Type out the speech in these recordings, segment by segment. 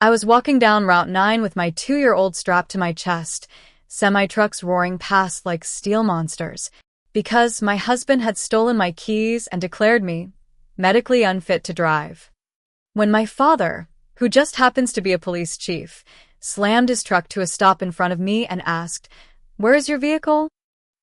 I was walking down Route 9 with my 2-year-old strapped to my chest, semi-trucks roaring past like steel monsters, because my husband had stolen my keys and declared me medically unfit to drive. When my father, who just happens to be a police chief, slammed his truck to a stop in front of me and asked, "Where's your vehicle?"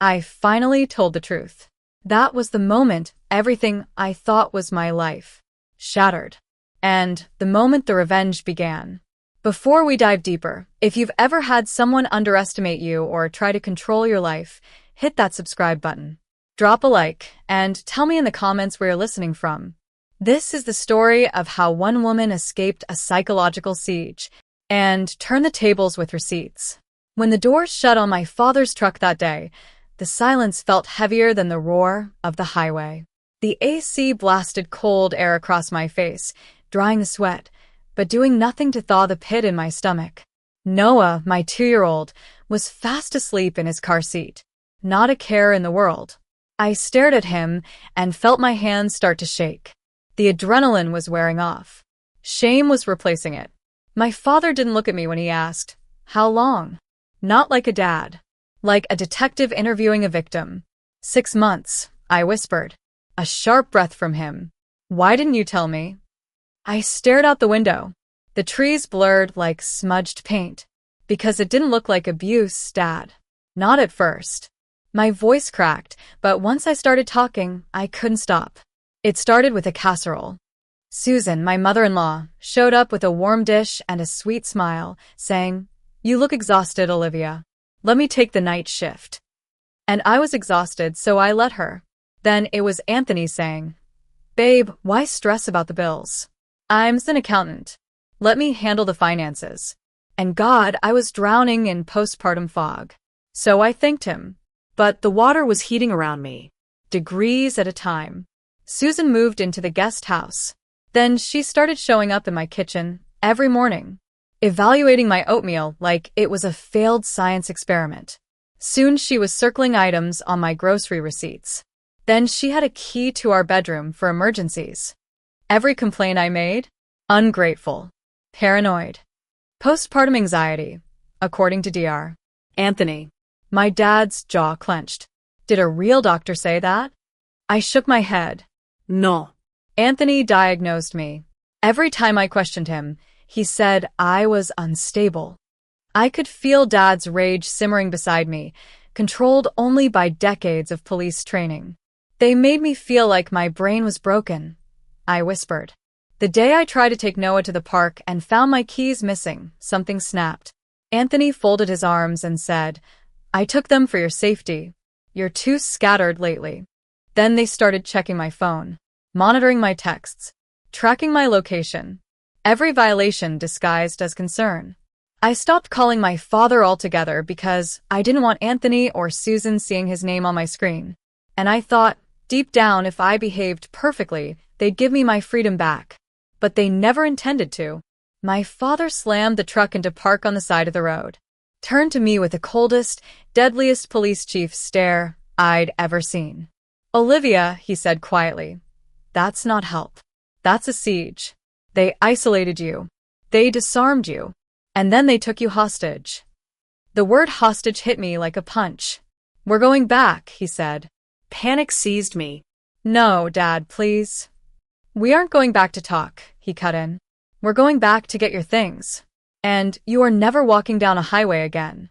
I finally told the truth. That was the moment everything I thought was my life shattered. And the moment the revenge began. Before we dive deeper, if you've ever had someone underestimate you or try to control your life, hit that subscribe button. Drop a like, and tell me in the comments where you're listening from. This is the story of how one woman escaped a psychological siege and turned the tables with receipts. When the doors shut on my father's truck that day, the silence felt heavier than the roar of the highway. The AC blasted cold air across my face, drying the sweat, but doing nothing to thaw the pit in my stomach. Noah, my 2-year-old, was fast asleep in his car seat. Not a care in the world. I stared at him and felt my hands start to shake. The adrenaline was wearing off. Shame was replacing it. My father didn't look at me when he asked, "How long?" Not like a dad. Like a detective interviewing a victim. "6 months, I whispered. A sharp breath from him. "Why didn't you tell me?" I stared out the window. The trees blurred like smudged paint. Because it didn't look like abuse, Dad. Not at first. My voice cracked, but once I started talking, I couldn't stop. It started with a casserole. Susan, my mother-in-law, showed up with a warm dish and a sweet smile, saying, "You look exhausted, Olivia. Let me take the night shift." And I was exhausted, so I let her. Then it was Anthony saying, "Babe, why stress about the bills? I'm an accountant. Let me handle the finances." And God, I was drowning in postpartum fog. So I thanked him. But the water was heating around me, degrees at a time. Susan moved into the guest house. Then she started showing up in my kitchen every morning, evaluating my oatmeal like it was a failed science experiment. Soon she was circling items on my grocery receipts. Then she had a key to our bedroom for emergencies. Every complaint I made? Ungrateful. Paranoid. Postpartum anxiety, according to Dr. Anthony. My dad's jaw clenched. Did a real doctor say that? I shook my head. No. Anthony diagnosed me. Every time I questioned him, he said I was unstable. I could feel Dad's rage simmering beside me, controlled only by decades of police training. They made me feel like my brain was broken. I whispered. The day I tried to take Noah to the park and found my keys missing, something snapped. Anthony folded his arms and said, "I took them for your safety. You're too scattered lately." Then they started checking my phone, monitoring my texts, tracking my location. Every violation disguised as concern. I stopped calling my father altogether because I didn't want Anthony or Susan seeing his name on my screen. And I thought, deep down, if I behaved perfectly, they'd give me my freedom back. But they never intended to. My father slammed the truck into park on the side of the road, turned to me with the coldest, deadliest police chief stare I'd ever seen. "Olivia," he said quietly, "that's not help. That's a siege. They isolated you. They disarmed you. And then they took you hostage." The word hostage hit me like a punch. "We're going back," he said. Panic seized me. "No, Dad, please." "We aren't going back to talk," he cut in. "We're going back to get your things. And you are never walking down a highway again."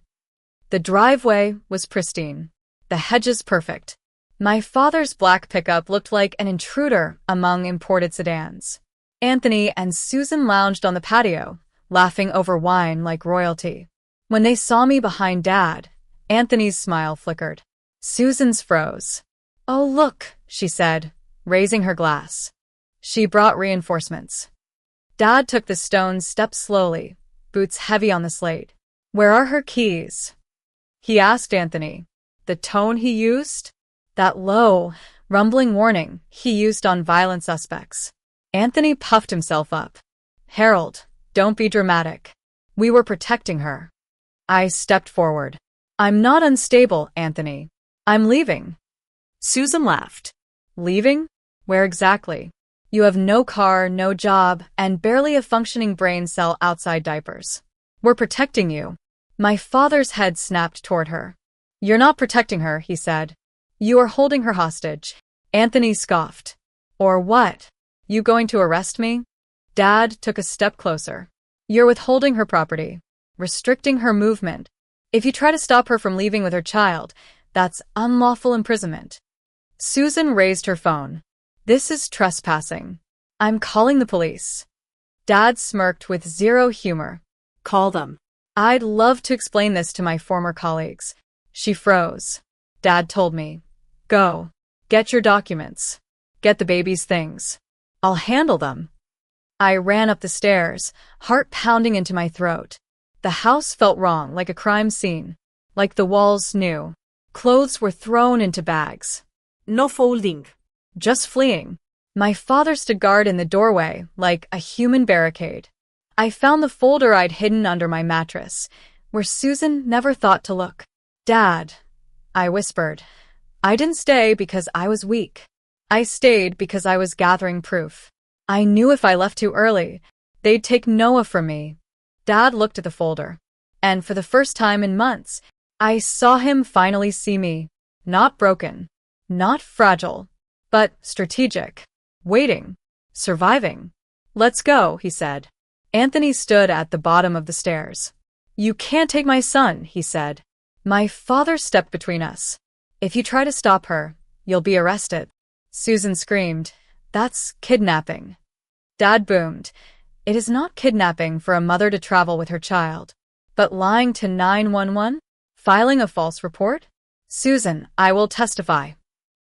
The driveway was pristine. The hedges perfect. My father's black pickup looked like an intruder among imported sedans. Anthony and Susan lounged on the patio, laughing over wine like royalty. When they saw me behind Dad, Anthony's smile flickered. Susan's froze. "Oh, look," she said, raising her glass. She brought reinforcements. Dad took the stone step slowly, boots heavy on the slate. "Where are her keys?" he asked Anthony. The tone he used? That low, rumbling warning he used on violent suspects. Anthony puffed himself up. "Harold, don't be dramatic. We were protecting her." I stepped forward. "I'm not unstable, Anthony. I'm leaving." Susan laughed. "Leaving? Where exactly?" You have no car, no job, and barely a functioning brain cell outside diapers. We're protecting you. My father's head snapped toward her. You're not protecting her, he said. You are holding her hostage. Anthony scoffed. Or what? You going to arrest me? Dad took a step closer. You're withholding her property, restricting her movement. If you try to stop her from leaving with her child, that's unlawful imprisonment. Susan raised her phone. This is trespassing. I'm calling the police. Dad smirked with zero humor. Call them. I'd love to explain this to my former colleagues. She froze. Dad told me, go. Get your documents. Get the baby's things. I'll handle them. I ran up the stairs, heart pounding into my throat. The house felt wrong, like a crime scene. Like the walls knew. Clothes were thrown into bags. No folding. Just fleeing. My father stood guard in the doorway, like a human barricade. I found the folder I'd hidden under my mattress, where Susan never thought to look. Dad, I whispered. I didn't stay because I was weak. I stayed because I was gathering proof. I knew if I left too early, they'd take Noah from me. Dad looked at the folder, and for the first time in months, I saw him finally see me. Not broken, not fragile, but strategic, waiting, surviving. Let's go, he said. Anthony stood at the bottom of the stairs. You can't take my son, he said. My father stepped between us. If you try to stop her, you'll be arrested. Susan screamed, that's kidnapping. Dad boomed, it is not kidnapping for a mother to travel with her child. But lying to 911? Filing a false report? Susan, I will testify.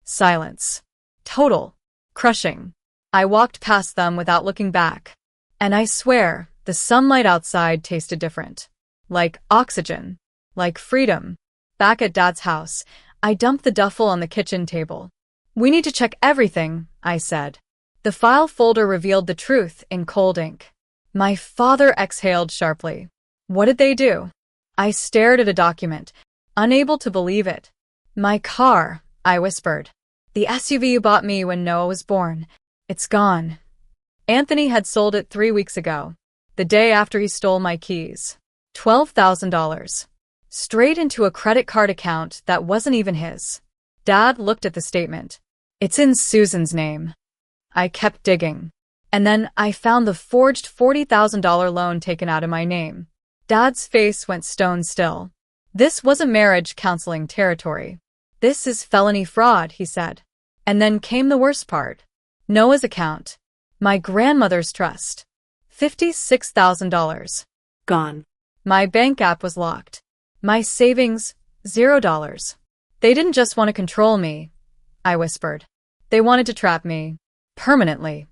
Silence. Total. Crushing. I walked past them without looking back. And I swear, the sunlight outside tasted different. Like oxygen. Like freedom. Back at Dad's house, I dumped the duffel on the kitchen table. We need to check everything, I said. The file folder revealed the truth in cold ink. My father exhaled sharply. What did they do? I stared at a document, unable to believe it. My car, I whispered. The SUV you bought me when Noah was born. It's gone. Anthony had sold it 3 weeks ago, the day after he stole my keys. $12,000. Straight into a credit card account that wasn't even his. Dad looked at the statement. It's in Susan's name. I kept digging. And then I found the forged $40,000 loan taken out of my name. Dad's face went stone still. This wasn't marriage counseling territory. This is felony fraud, he said. And then came the worst part. Noah's account. My grandmother's trust. $56,000. Gone. My bank app was locked. My savings, $0. They didn't just want to control me, I whispered. They wanted to trap me. Permanently.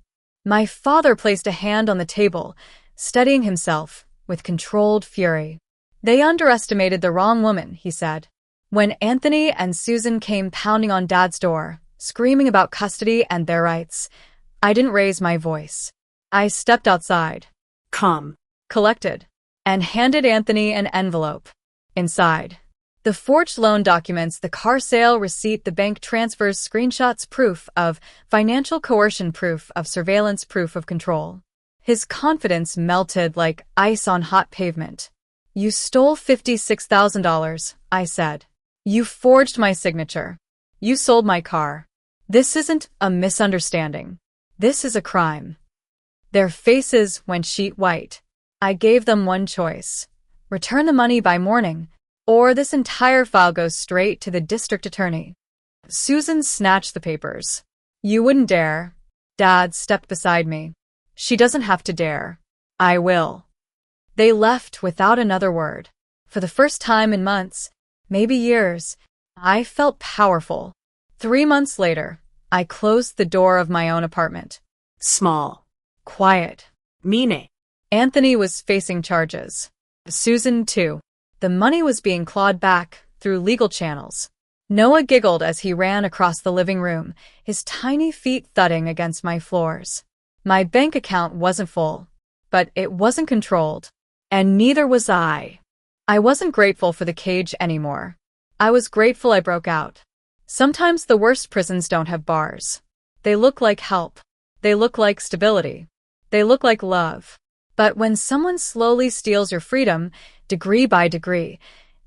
My father placed a hand on the table, steadying himself with controlled fury. They underestimated the wrong woman, he said. When Anthony and Susan came pounding on Dad's door, screaming about custody and their rights, I didn't raise my voice. I stepped outside. Come. Collected. And handed Anthony an envelope. Inside. The forged loan documents, the car sale receipt, the bank transfers, screenshots, proof of financial coercion, proof of surveillance, proof of control. His confidence melted like ice on hot pavement. You stole $56,000, I said. You forged my signature. You sold my car. This isn't a misunderstanding. This is a crime. Their faces went sheet white. I gave them one choice. Return the money by morning, or this entire file goes straight to the district attorney. Susan snatched the papers. You wouldn't dare. Dad stepped beside me. She doesn't have to dare. I will. They left without another word. For the first time in months, maybe years, I felt powerful. 3 months later, I closed the door of my own apartment. Small. Quiet. Mean. Anthony was facing charges. Susan, too. The money was being clawed back through legal channels. Noah giggled as he ran across the living room, his tiny feet thudding against my floors. My bank account wasn't full, but it wasn't controlled. And neither was I. I wasn't grateful for the cage anymore. I was grateful I broke out. Sometimes the worst prisons don't have bars. They look like help. They look like stability. They look like love. But when someone slowly steals your freedom, degree by degree,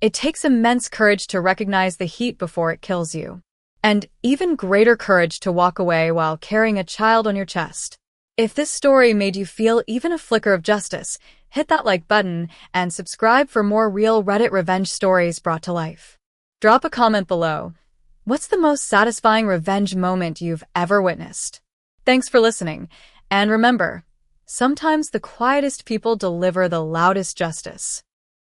it takes immense courage to recognize the heat before it kills you. And even greater courage to walk away while carrying a child on your chest. If this story made you feel even a flicker of justice, hit that like button and subscribe for more real Reddit revenge stories brought to life. Drop a comment below. What's the most satisfying revenge moment you've ever witnessed? Thanks for listening, and remember, sometimes the quietest people deliver the loudest justice.